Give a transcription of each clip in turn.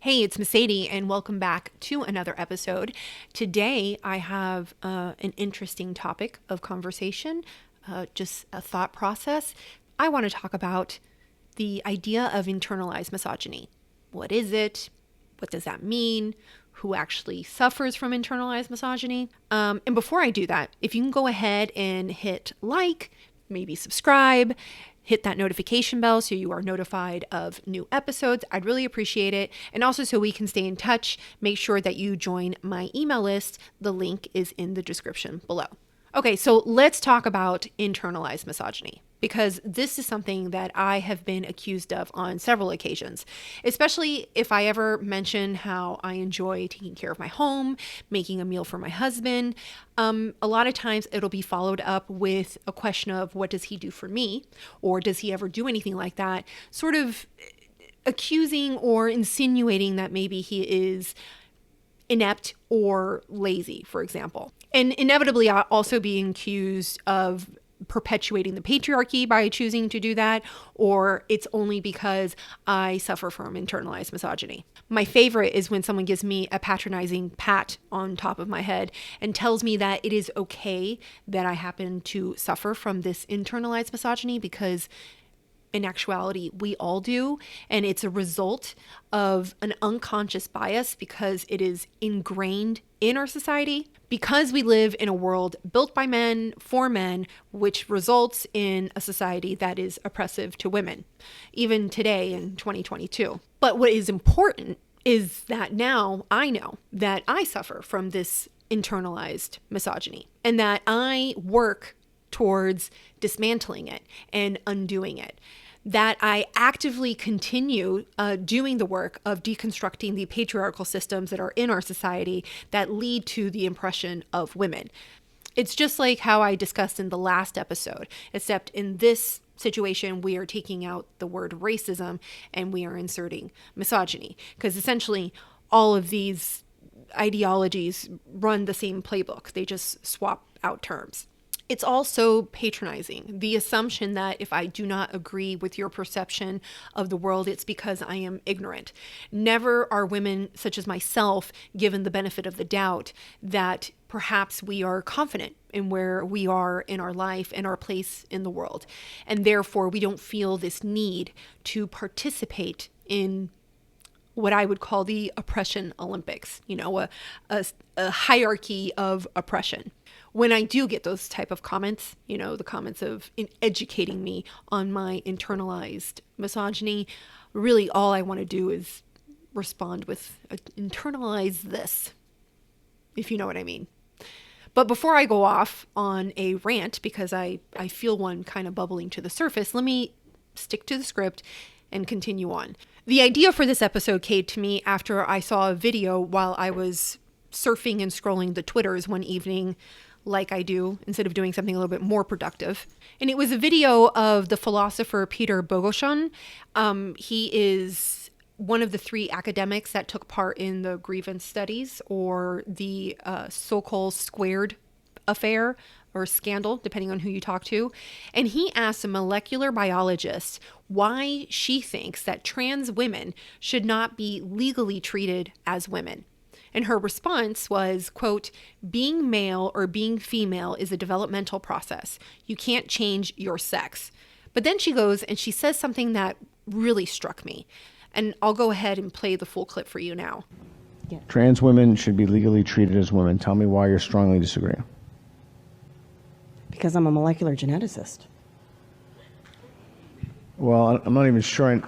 Hey, it's Meseidy, and welcome back to another episode. Today, I have an interesting topic of conversation, just a thought process. I want to talk about the idea of internalized misogyny. What is it? What does that mean? Who actually suffers from internalized misogyny? And before I do that, if you can go ahead and hit like, maybe subscribe, hit that notification bell so you are notified of new episodes. I'd really appreciate it. And also so we can stay in touch, make sure that you join my email list. The link is in the description below. Okay, so let's talk about internalized misogyny, because this is something that I have been accused of on several occasions, especially if I ever mention how I enjoy taking care of my home, making a meal for my husband. A lot of times it'll be followed up with a question of what does he do for me? Or does he ever do anything like that? Sort of accusing or insinuating that maybe he is inept or lazy, for example. And inevitably, I'll also be accused of perpetuating the patriarchy by choosing to do that, or it's only because I suffer from internalized misogyny. My favorite is when someone gives me a patronizing pat on top of my head and tells me that it is okay that I happen to suffer from this internalized misogyny, because in actuality, we all do. And it's a result of an unconscious bias because it is ingrained in our society. Because we live in a world built by men for men, which results in a society that is oppressive to women, even today in 2022. But what is important is that now I know that I suffer from this internalized misogyny and that I work towards dismantling it and undoing it. That I actively continue doing the work of deconstructing the patriarchal systems that are in our society that lead to the oppression of women. It's just like how I discussed in the last episode, except in this situation, we are taking out the word racism and we are inserting misogyny, because essentially all of these ideologies run the same playbook. They just swap out terms. It's also patronizing, the assumption that if I do not agree with your perception of the world, it's because I am ignorant. Never are women such as myself given the benefit of the doubt that perhaps we are confident in where we are in our life and our place in the world. And therefore, we don't feel this need to participate in what I would call the oppression Olympics, a hierarchy of oppression. When I do get those type of comments, the comments of educating me on my internalized misogyny, really all I want to do is respond with internalize this, if you know what I mean. But before I go off on a rant, because I feel one kind of bubbling to the surface, let me stick to the script and continue on. The idea for this episode came to me after I saw a video while I was surfing and scrolling the Twitters one evening, like I do, instead of doing something a little bit more productive. And it was a video of the philosopher Peter Boghossian. He is one of the three academics that took part in the grievance studies, or the so-called squared affair or scandal, depending on who you talk to. And he asked a molecular biologist why she thinks that trans women should not be legally treated as women. And her response was, quote, "Being male or being female is a developmental process. You can't change your sex." But then she goes and she says something that really struck me. And I'll go ahead and play the full clip for you now. Yeah. Trans women should be legally treated as women. Tell me why you're strongly disagreeing. Because I'm a molecular geneticist. Well, I'm not even sure.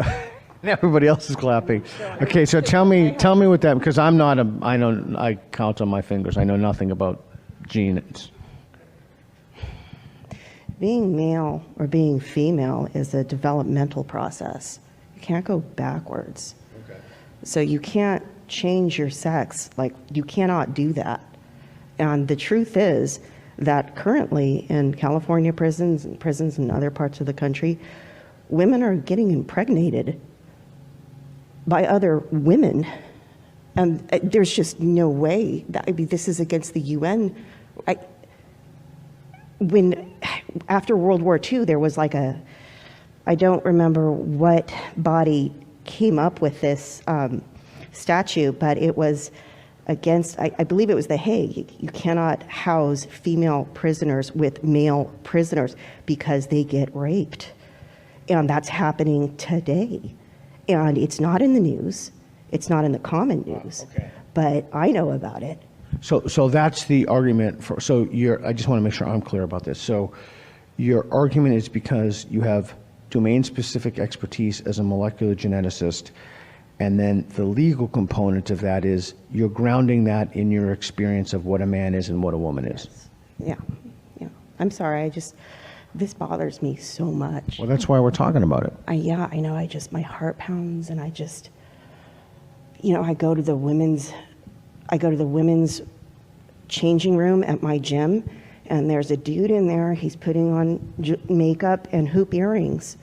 Everybody else is clapping. Okay, so tell me what that, because I count on my fingers. I know nothing about genes. Being male or being female is a developmental process. You can't go backwards. Okay. So you can't change your sex. Like, you cannot do that. And the truth is that currently in California prisons in other parts of the country, women are getting impregnated by other women, and there's just no way that, this is against the UN. After World War II, there was like I don't remember what body came up with this statute, but it was against, I believe it was the Hague. You cannot house female prisoners with male prisoners because they get raped. And that's happening today. And it's not in the news. It's not in the common news. Okay. But I know about it. So that's the argument for, so I just want to make sure I'm clear about this. So your argument is because you have domain-specific expertise as a molecular geneticist, and then the legal component of that is you're grounding that in your experience of what a man is and what a woman is. Yeah. I'm sorry, this bothers me so much. Well, that's why we're talking about it. I know, my heart pounds, and I go to the women's changing room at my gym, and there's a dude in there, he's putting on makeup and hoop earrings.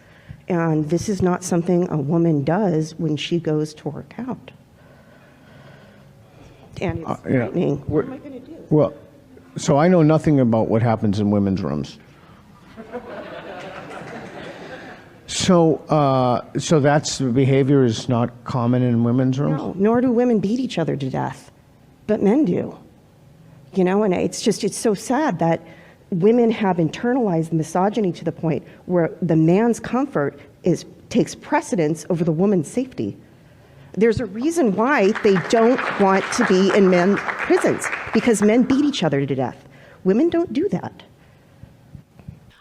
And this is not something a woman does when she goes to work out. And it's frightening. What am I going to do? Well, so I know nothing about what happens in women's rooms. So that's the behavior is not common in women's rooms? No, nor do women beat each other to death, but men do. And it's so sad that women have internalized misogyny to the point where the man's comfort takes precedence over the woman's safety. There's a reason why they don't want to be in men's prisons, because men beat each other to death. Women don't do that.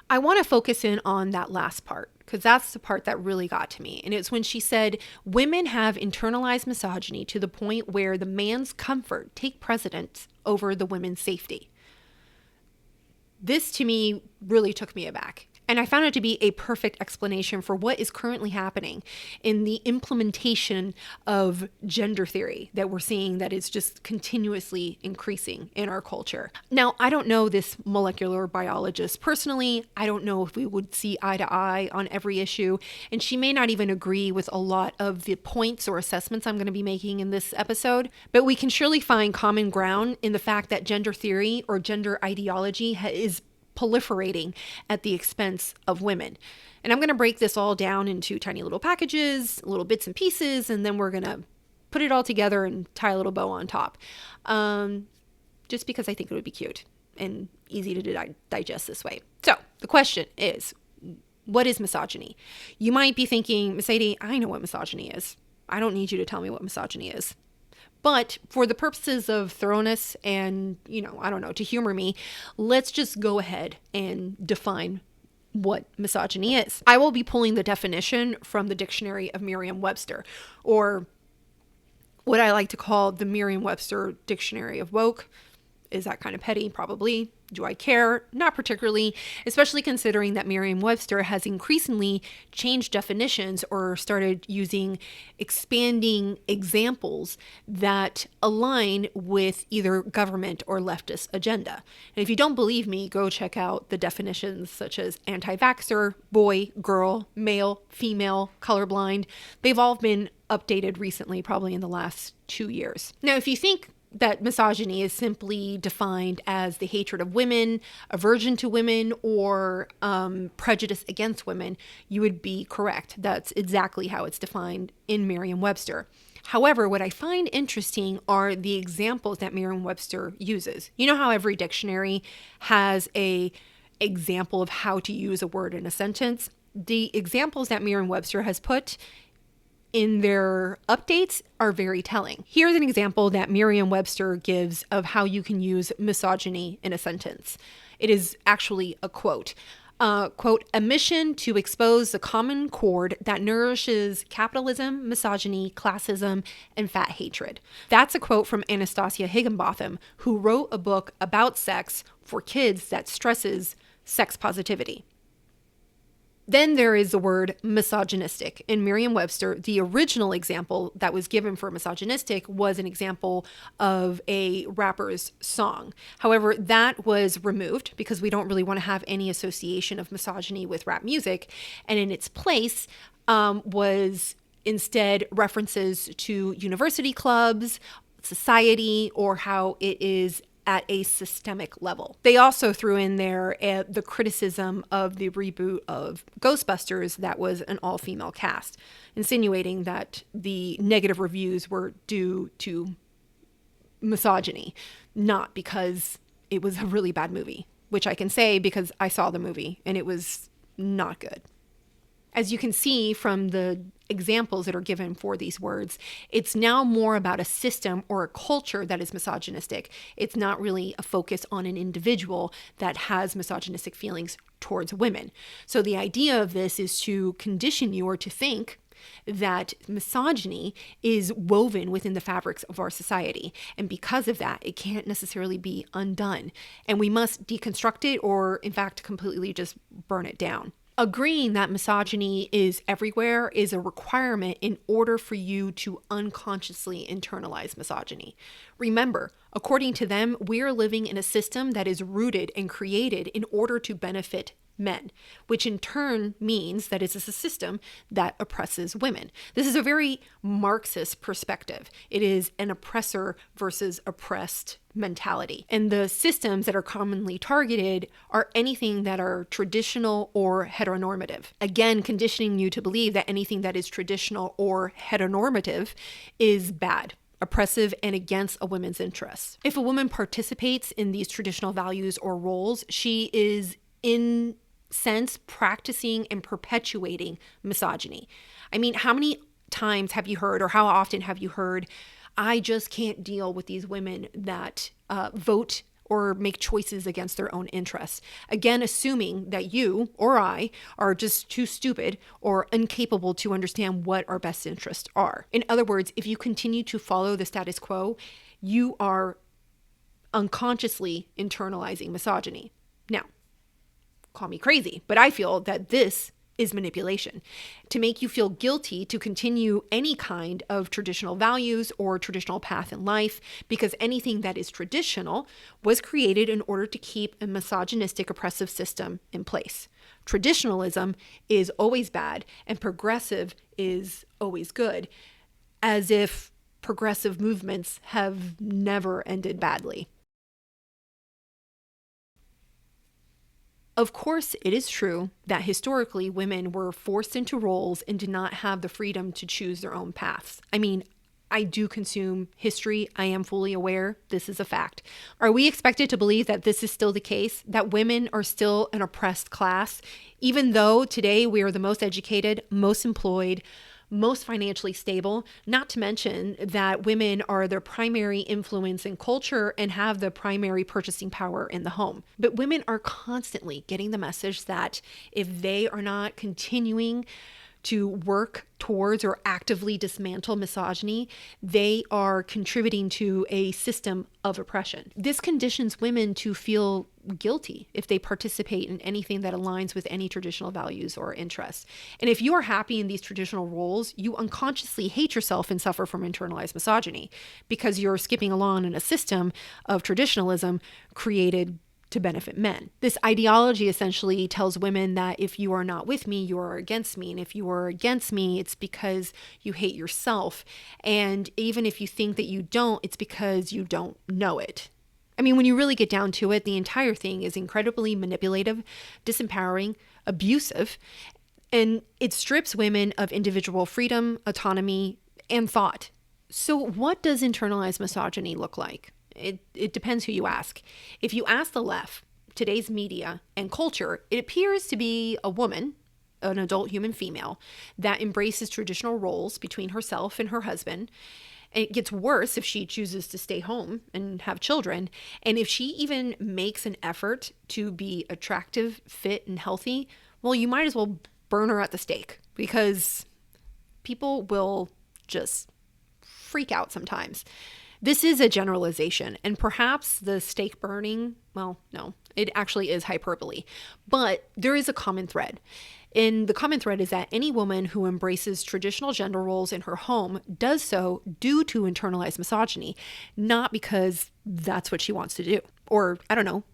I want to focus in on that last part, because that's the part that really got to me. And it's when she said, women have internalized misogyny to the point where the man's comfort take precedence over the women's safety. This to me really took me aback. And I found it to be a perfect explanation for what is currently happening in the implementation of gender theory that we're seeing that is just continuously increasing in our culture. Now, I don't know this molecular biologist personally. I don't know if we would see eye to eye on every issue. And she may not even agree with a lot of the points or assessments I'm going to be making in this episode. But we can surely find common ground in the fact that gender theory or gender ideology is proliferating at the expense of women. And I'm going to break this all down into tiny little packages, little bits and pieces, and then we're going to put it all together and tie a little bow on top. Just because I think it would be cute and easy to digest this way. So the question is, what is misogyny? You might be thinking, Meseidy, I know what misogyny is. I don't need you to tell me what misogyny is. But for the purposes of thoroughness and, to humor me, let's just go ahead and define what misogyny is. I will be pulling the definition from the dictionary of Merriam-Webster, or what I like to call the Merriam-Webster Dictionary of Woke. Is that kind of petty? Probably. Do I care? Not particularly, especially considering that Merriam-Webster has increasingly changed definitions or started using expanding examples that align with either government or leftist agenda. And if you don't believe me, go check out the definitions such as anti-vaxxer, boy, girl, male, female, colorblind. They've all been updated recently, probably in the last 2 years. Now, if you think that misogyny is simply defined as the hatred of women, aversion to women, or prejudice against women, you would be correct. That's exactly how it's defined in Merriam-Webster. However, what I find interesting are the examples that Merriam-Webster uses. You know how every dictionary has an example of how to use a word in a sentence? The examples that Merriam-Webster has put in their updates are very telling. Here's an example that Merriam-Webster gives of how you can use misogyny in a sentence. It is actually a quote. Quote, a mission to expose the common cord that nourishes capitalism, misogyny, classism, and fat hatred. That's a quote from Anastasia Higginbotham, who wrote a book about sex for kids that stresses sex positivity. Then there is the word misogynistic. In Merriam-Webster, the original example that was given for misogynistic was an example of a rapper's song. However, that was removed because we don't really want to have any association of misogyny with rap music. And in its place was instead references to university clubs, society, or how it is at a systemic level. They also threw in there the criticism of the reboot of Ghostbusters that was an all-female cast, insinuating that the negative reviews were due to misogyny, not because it was a really bad movie, which I can say because I saw the movie and it was not good. As you can see from the examples that are given for these words, it's now more about a system or a culture that is misogynistic. It's not really a focus on an individual that has misogynistic feelings towards women. So the idea of this is to condition you or to think that misogyny is woven within the fabrics of our society. And because of that, it can't necessarily be undone. And we must deconstruct it or, in fact, completely just burn it down. Agreeing that misogyny is everywhere is a requirement in order for you to unconsciously internalize misogyny. Remember, according to them, we are living in a system that is rooted and created in order to benefit men, which in turn means that it's a system that oppresses women. This is a very Marxist perspective. It is an oppressor versus oppressed mentality. And the systems that are commonly targeted are anything that are traditional or heteronormative. Again, conditioning you to believe that anything that is traditional or heteronormative is bad, oppressive, and against a woman's interests. If a woman participates in these traditional values or roles, she is in sense practicing and perpetuating misogyny. I mean, how many times have you heard, or how often have you heard, I just can't deal with these women that vote or make choices against their own interests? Again, assuming that you or I are just too stupid or incapable to understand what our best interests are. In other words, if you continue to follow the status quo, you are unconsciously internalizing misogyny. Now, call me crazy, but I feel that this is manipulation to make you feel guilty to continue any kind of traditional values or traditional path in life, because anything that is traditional was created in order to keep a misogynistic oppressive system in place. Traditionalism is always bad and progressive is always good, as if progressive movements have never ended badly. Of course, it is true that historically women were forced into roles and did not have the freedom to choose their own paths. I mean, I do consume history. I am fully aware this is a fact. Are we expected to believe that this is still the case, that women are still an oppressed class, even though today we are the most educated, most employed, most financially stable, not to mention that women are the primary influence in culture and have the primary purchasing power in the home. But women are constantly getting the message that if they are not continuing to work towards or actively dismantle misogyny, they are contributing to a system of oppression. This conditions women to feel guilty if they participate in anything that aligns with any traditional values or interests. And if you are happy in these traditional roles, you unconsciously hate yourself and suffer from internalized misogyny because you're skipping along in a system of traditionalism created to benefit men. This ideology essentially tells women that if you are not with me, you are against me. And if you are against me, it's because you hate yourself. And even if you think that you don't, it's because you don't know it. I mean, when you really get down to it, the entire thing is incredibly manipulative, disempowering, abusive, and it strips women of individual freedom, autonomy, and thought. So what does internalized misogyny look like? It depends who you ask. If you ask the left, today's media and culture, it appears to be a woman, an adult human female, that embraces traditional roles between herself and her husband. And it gets worse if she chooses to stay home and have children. And if she even makes an effort to be attractive, fit, and healthy, well, you might as well burn her at the stake, because people will just freak out sometimes. This is a generalization, and perhaps the stake burning, well, no, it actually is hyperbole, but there is a common thread. And the common thread is that any woman who embraces traditional gender roles in her home does so due to internalized misogyny, not because that's what she wants to do. Or, I don't know,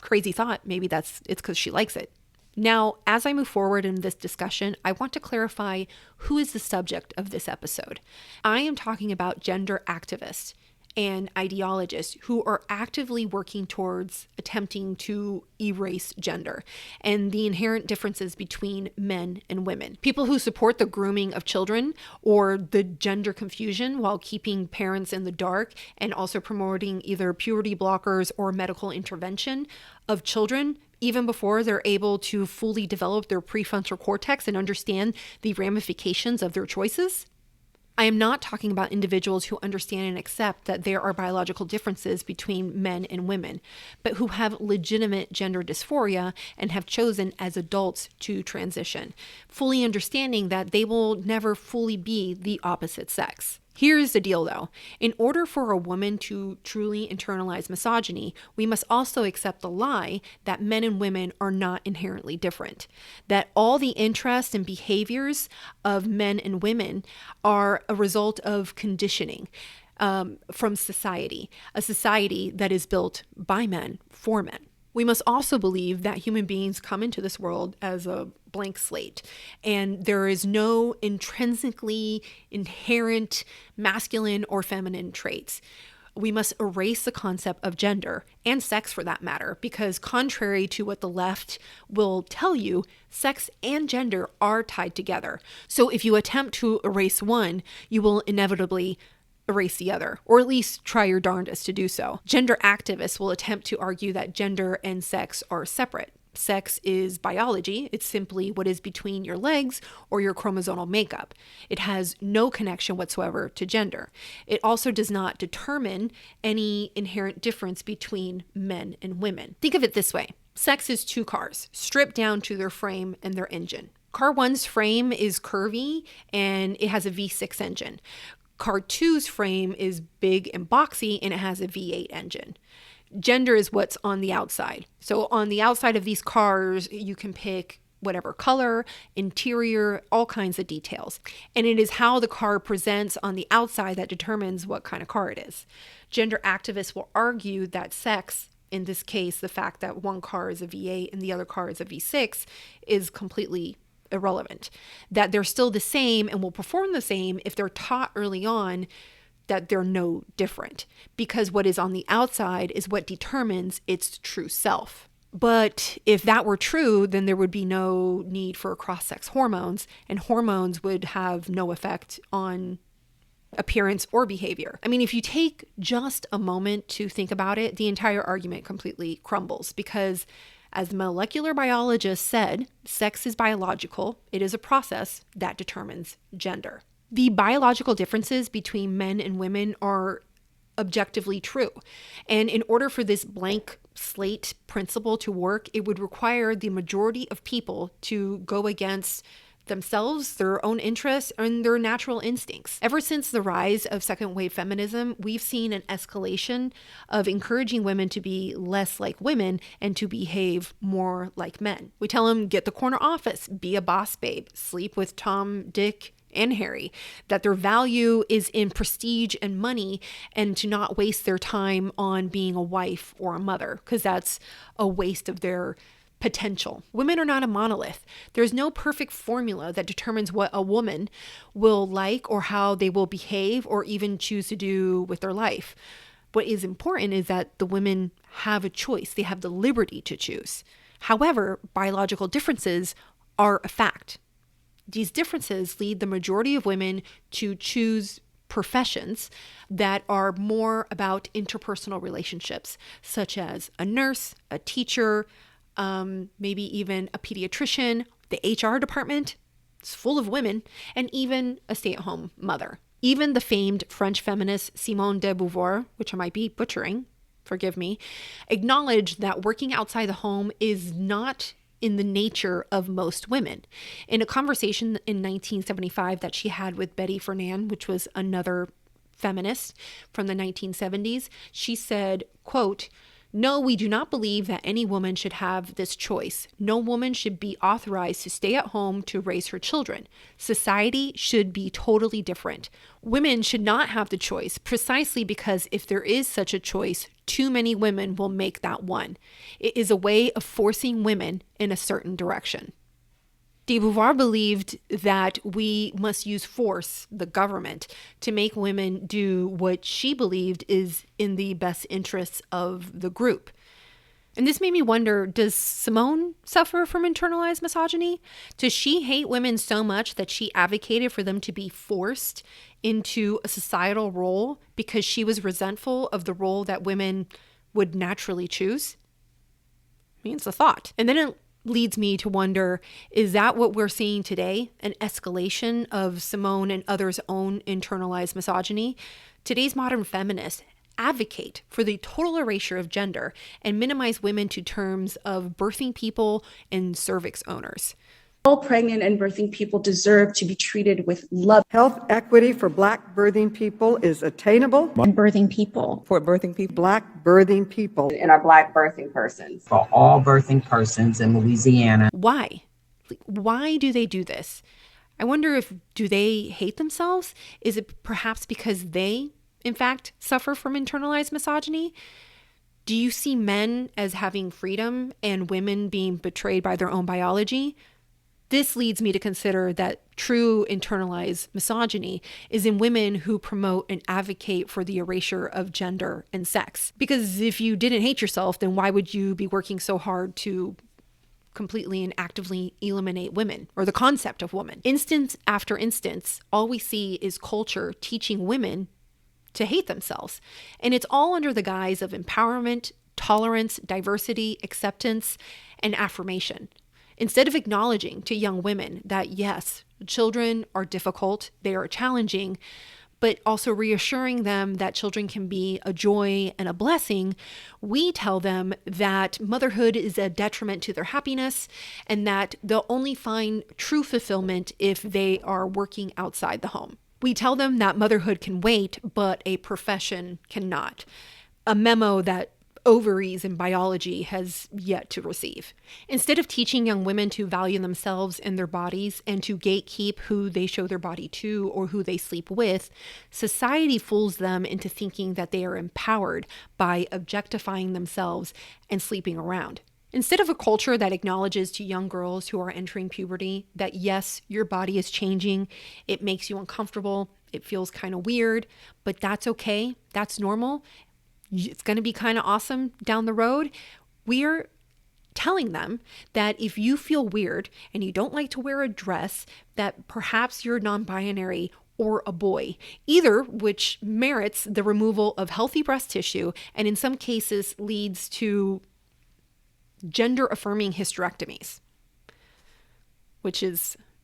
crazy thought, maybe it's because she likes it. Now, as I move forward in this discussion, I want to clarify who is the subject of this episode. I am talking about gender activists. and ideologists who are actively working towards attempting to erase gender and the inherent differences between men and women. People who support the grooming of children or the gender confusion while keeping parents in the dark and also promoting either puberty blockers or medical intervention of children even before they're able to fully develop their prefrontal cortex and understand the ramifications of their choices. I am not talking about individuals who understand and accept that there are biological differences between men and women, but who have legitimate gender dysphoria and have chosen as adults to transition, fully understanding that they will never fully be the opposite sex. Here's the deal though. In order for a woman to truly internalize misogyny, we must also accept the lie that men and women are not inherently different, that all the interests and behaviors of men and women are a result of conditioning from society, a society that is built by men for men. We must also believe that human beings come into this world as a blank slate, and there is no intrinsically inherent masculine or feminine traits. We must erase the concept of gender and sex for that matter, because contrary to what the left will tell you, sex and gender are tied together. So if you attempt to erase one, you will inevitably erase the other, or at least try your darndest to do so. Gender activists will attempt to argue that gender and sex are separate. Sex is biology. It's simply what is between your legs or your chromosomal makeup. It has no connection whatsoever to gender. It also does not determine any inherent difference between men and women. Think of it this way. Sex is two cars, stripped down to their frame and their engine. Car 1's frame is curvy and it has a V6 engine. Car 2's frame is big and boxy and it has a V8 engine. Gender is what's on the outside. So on the outside of these cars, you can pick whatever color, interior, all kinds of details. And it is how the car presents on the outside that determines what kind of car it is. Gender activists will argue that sex, in this case, the fact that one car is a V8 and the other car is a V6, is completely irrelevant, that they're still the same and will perform the same if they're taught early on that they're no different, because what is on the outside is what determines its true self. But if that were true, then there would be no need for cross-sex hormones, and hormones would have no effect on appearance or behavior. I mean, if you take just a moment to think about it, the entire argument completely crumbles, because as the molecular biologist said, sex is biological. It is a process that determines gender. The biological differences between men and women are objectively true. And in order for this blank slate principle to work, it would require the majority of people to go against themselves, their own interests, and their natural instincts. Ever since the rise of second wave feminism, we've seen an escalation of encouraging women to be less like women and to behave more like men. We tell them, get the corner office, be a boss babe, sleep with Tom, Dick, and Harry, that their value is in prestige and money, and to not waste their time on being a wife or a mother, because that's a waste of their potential. Women are not a monolith. There's no perfect formula that determines what a woman will like or how they will behave or even choose to do with their life. What is important is that the women have a choice. They have the liberty to choose. However, biological differences are a fact. These differences lead the majority of women to choose professions that are more about interpersonal relationships, such as a nurse, a teacher, maybe even a pediatrician, the HR department, it's full of women, and even a stay-at-home mother. Even the famed French feminist Simone de Beauvoir, which I might be butchering, forgive me, acknowledged that working outside the home is not in the nature of most women. In a conversation in 1975 that she had with Betty Friedan, which was another feminist from the 1970s, she said, quote, "No, we do not believe that any woman should have this choice. No woman should be authorized to stay at home to raise her children. Society should be totally different. Women should not have the choice, precisely because if there is such a choice, too many women will make that one. It is a way of forcing women in a certain direction." De Beauvoir believed that we must use force, the government, to make women do what she believed is in the best interests of the group. And this made me wonder, does Simone suffer from internalized misogyny? Does she hate women so much that she advocated for them to be forced into a societal role because she was resentful of the role that women would naturally choose? I mean, it's a thought. And then it leads me to wonder, is that what we're seeing today? An escalation of Simone and others' own internalized misogyny? Today's modern feminists advocate for the total erasure of gender and minimize women to terms of birthing people and cervix owners. All pregnant and birthing people deserve to be treated with love. Health equity for Black birthing people is attainable. And birthing people. For birthing people. Black birthing people. And our Black birthing persons. For all birthing persons in Louisiana. Why? Why do they do this? I wonder do they hate themselves? Is it perhaps because they, in fact, suffer from internalized misogyny? Do you see men as having freedom and women being betrayed by their own biology? This leads me to consider that true internalized misogyny is in women who promote and advocate for the erasure of gender and sex. Because if you didn't hate yourself, then why would you be working so hard to completely and actively eliminate women or the concept of woman? Instance after instance, all we see is culture teaching women to hate themselves. And it's all under the guise of empowerment, tolerance, diversity, acceptance, and affirmation. Instead of acknowledging to young women that yes, children are difficult, they are challenging, but also reassuring them that children can be a joy and a blessing, we tell them that motherhood is a detriment to their happiness and that they'll only find true fulfillment if they are working outside the home. We tell them that motherhood can wait, but a profession cannot. A memo that ovaries and biology has yet to receive. Instead of teaching young women to value themselves and their bodies and to gatekeep who they show their body to or who they sleep with, society fools them into thinking that they are empowered by objectifying themselves and sleeping around. Instead of a culture that acknowledges to young girls who are entering puberty that yes, your body is changing, it makes you uncomfortable, it feels kind of weird, but that's okay, that's normal, it's going to be kind of awesome down the road. We're telling them that if you feel weird and you don't like to wear a dress, that perhaps you're non-binary or a boy, either which merits the removal of healthy breast tissue and in some cases leads to gender-affirming hysterectomies, which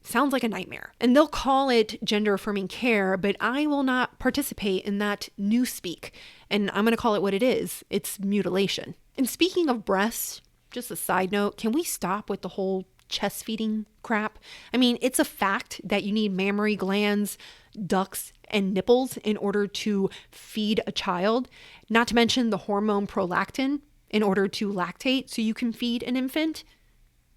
sounds like a nightmare. And they'll call it gender-affirming care, but I will not participate in that new speak. And I'm going to call it what it is. It's mutilation. And speaking of breasts, just a side note, can we stop with the whole chest feeding crap? I mean, it's a fact that you need mammary glands, ducts, and nipples in order to feed a child, not to mention the hormone prolactin in order to lactate so you can feed an infant.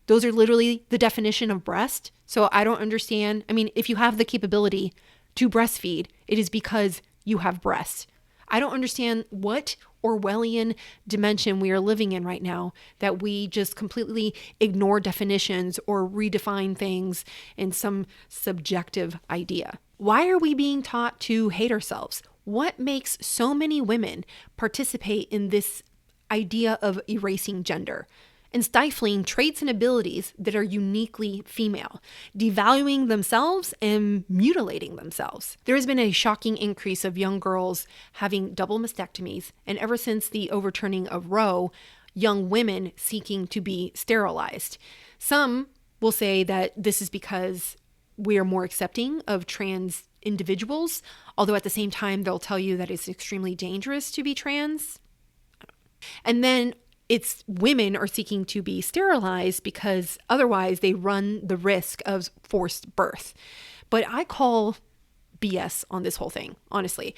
Those are literally the definition of breast. So I don't understand. I mean, if you have the capability to breastfeed, it is because you have breasts. I don't understand what Orwellian dimension we are living in right now that we just completely ignore definitions or redefine things in some subjective idea. Why are we being taught to hate ourselves? What makes so many women participate in this idea of erasing gender and stifling traits and abilities that are uniquely female, devaluing themselves and mutilating themselves? There has been a shocking increase of young girls having double mastectomies, and ever since the overturning of Roe, young women seeking to be sterilized. Some will say that this is because we are more accepting of trans individuals, although at the same time, they'll tell you that it's extremely dangerous to be trans. And then it's women are seeking to be sterilized because otherwise they run the risk of forced birth. But I call BS on this whole thing, honestly.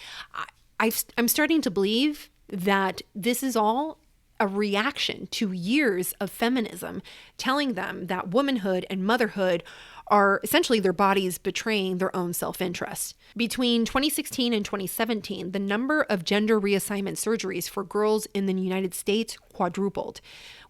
I'm starting to believe that this is all a reaction to years of feminism telling them that womanhood and motherhood are essentially their bodies betraying their own self-interest. Between 2016 and 2017, the number of gender reassignment surgeries for girls in the United States quadrupled,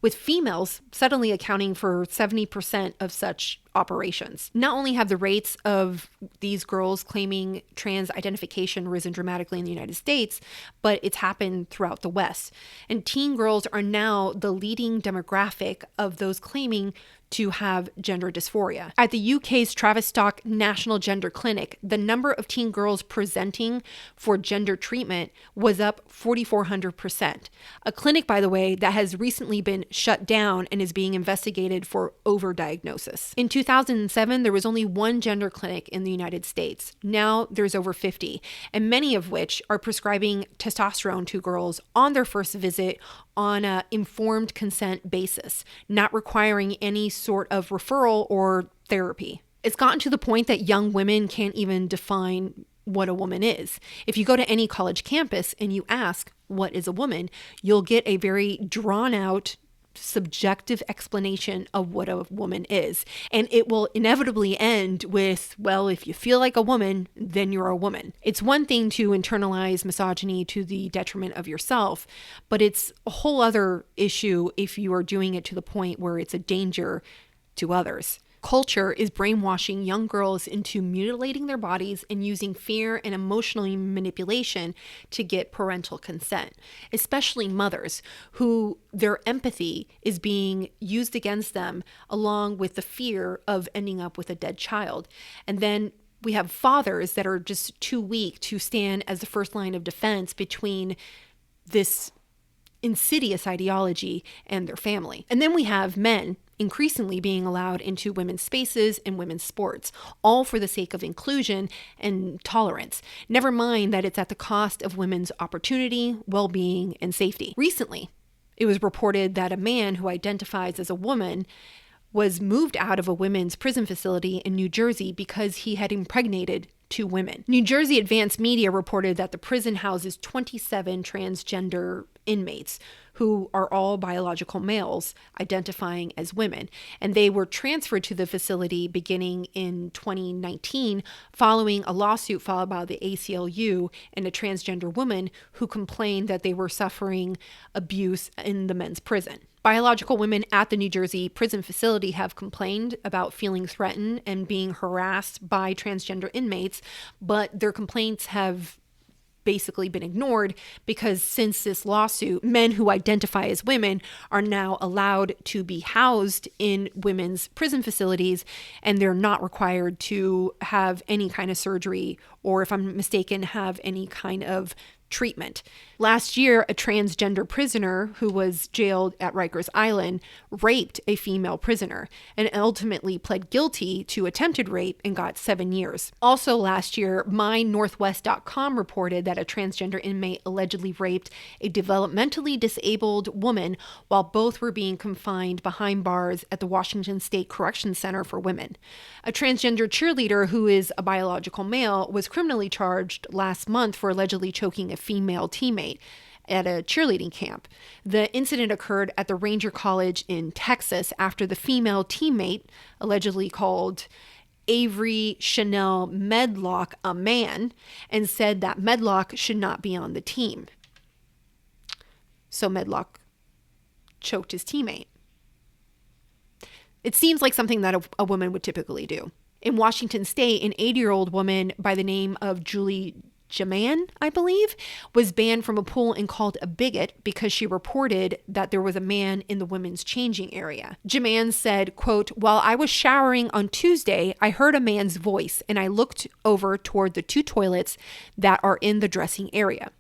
with females suddenly accounting for 70% of such operations. Not only have the rates of these girls claiming trans identification risen dramatically in the United States, but it's happened throughout the West. And teen girls are now the leading demographic of those claiming to have gender dysphoria. At the UK's Tavistock National Gender Clinic, the number of teen girls presenting for gender treatment was up 4,400%. A clinic, by the way, that has recently been shut down and is being investigated for overdiagnosis. In 2007, there was only one gender clinic in the United States. Now there's over 50, and many of which are prescribing testosterone to girls on their first visit on an informed consent basis, not requiring any sort of referral or therapy. It's gotten to the point that young women can't even define what a woman is. If you go to any college campus and you ask, what is a woman, you'll get a very drawn out, subjective explanation of what a woman is. And it will inevitably end with, well, if you feel like a woman, then you're a woman. It's one thing to internalize misogyny to the detriment of yourself, but it's a whole other issue if you are doing it to the point where it's a danger to others. Culture is brainwashing young girls into mutilating their bodies and using fear and emotional manipulation to get parental consent, especially mothers who their empathy is being used against them along with the fear of ending up with a dead child. And then we have fathers that are just too weak to stand as the first line of defense between this insidious ideology and their family. And then we have men increasingly being allowed into women's spaces and women's sports, all for the sake of inclusion and tolerance. Never mind that it's at the cost of women's opportunity, well-being, and safety. Recently, it was reported that a man who identifies as a woman was moved out of a women's prison facility in New Jersey because he had impregnated 2 women. New Jersey Advanced Media reported that the prison houses 27 transgender inmates who are all biological males identifying as women, and they were transferred to the facility beginning in 2019 following a lawsuit filed by the ACLU and a transgender woman who complained that they were suffering abuse in the men's prison. Biological women at the New Jersey prison facility have complained about feeling threatened and being harassed by transgender inmates, but their complaints have basically been ignored because since this lawsuit, men who identify as women are now allowed to be housed in women's prison facilities, and they're not required to have any kind of surgery or, if I'm mistaken, have any kind of treatment. Last year, a transgender prisoner who was jailed at Rikers Island raped a female prisoner and ultimately pled guilty to attempted rape and got 7 years. Also last year, MyNorthwest.com reported that a transgender inmate allegedly raped a developmentally disabled woman while both were being confined behind bars at the Washington State Correction Center for Women. A transgender cheerleader who is a biological male was criminally charged last month for allegedly choking a female teammate at a cheerleading camp. The incident occurred at the Ranger College in Texas after the female teammate allegedly called Avery Chanel Medlock a man and said that Medlock should not be on the team. So Medlock choked his teammate. It seems like something that a woman would typically do. In Washington State, an 80-year-old woman by the name of Julie Jaman, I believe, was banned from a pool and called a bigot because she reported that there was a man in the women's changing area. Jaman said, quote, "While I was showering on Tuesday, I heard a man's voice and I looked over toward the 2 toilets that are in the dressing area.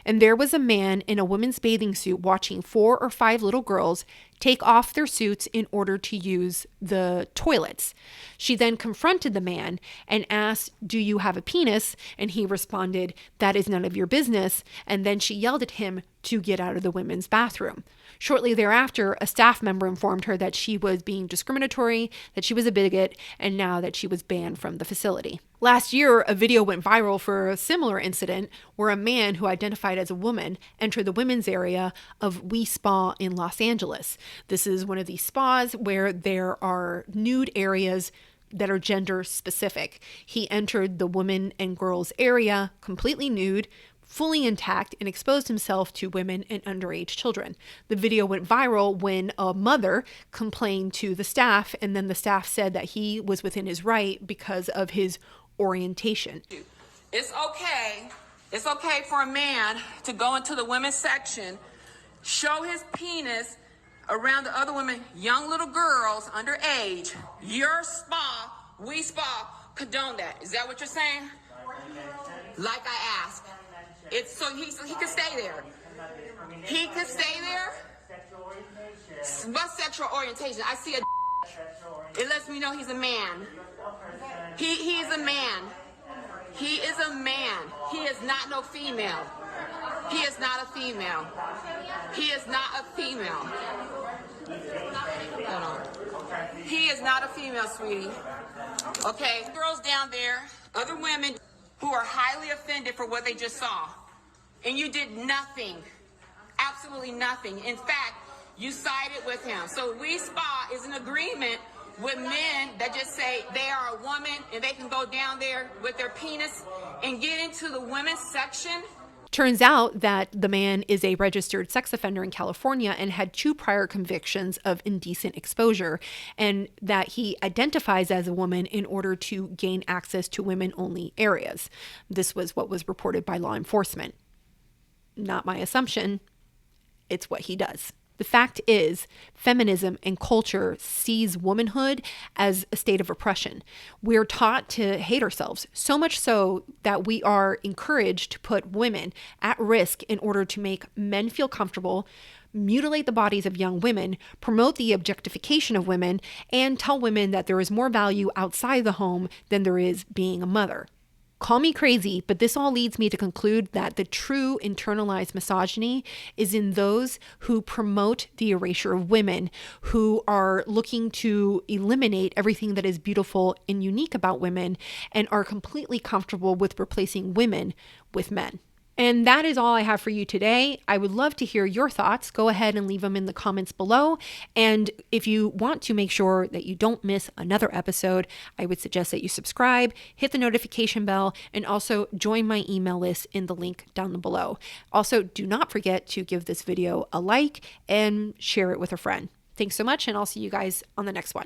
And there was a man in a women's bathing suit watching 4 or 5 little girls take off their suits in order to use the toilets. She then confronted the man and asked, 'Do you have a penis?' And he responded, 'That is none of your business.' And then she yelled at him to get out of the women's bathroom. Shortly thereafter, a staff member informed her that she was being discriminatory, that she was a bigot, and now that she was banned from the facility." Last year, a video went viral for a similar incident where a man who identified as a woman entered the women's area of We Spa in Los Angeles. This is one of these spas where there are nude areas that are gender specific. He entered the women and girls area completely nude, fully intact, and exposed himself to women and underage children. The video went viral when a mother complained to the staff, and then the staff said that he was within his right because of his orientation. It's okay for a man to go into the women's section, show his penis around the other women, young little girls underage. Your spa, we spa, condone that. Is that what you're saying? Like I asked. It's so he can stay there. He can stay there. What sexual orientation? I see a. It lets me know he's a man. He's a man. He is a man. He is not no female. He is not a female. He is not a female. Hold on. He is not a female, sweetie. Okay, girls down there, other women who are highly offended for what they just saw. And you did nothing. Absolutely nothing. In fact, you sided with him. So We Spa is an agreement with men that just say they are a woman and they can go down there with their penis and get into the women's section. Turns out that the man is a registered sex offender in California and had 2 prior convictions of indecent exposure, and that he identifies as a woman in order to gain access to women-only areas. This was what was reported by law enforcement. Not my assumption. It's what he does. The fact is, feminism and culture sees womanhood as a state of oppression. We're taught to hate ourselves, so much so that we are encouraged to put women at risk in order to make men feel comfortable, mutilate the bodies of young women, promote the objectification of women, and tell women that there is more value outside the home than there is being a mother. Call me crazy, but this all leads me to conclude that the true internalized misogyny is in those who promote the erasure of women, who are looking to eliminate everything that is beautiful and unique about women, and are completely comfortable with replacing women with men. And that is all I have for you today. I would love to hear your thoughts. Go ahead and leave them in the comments below. And if you want to make sure that you don't miss another episode, I would suggest that you subscribe, hit the notification bell, and also join my email list in the link down below. Also, do not forget to give this video a like and share it with a friend. Thanks so much, and I'll see you guys on the next one.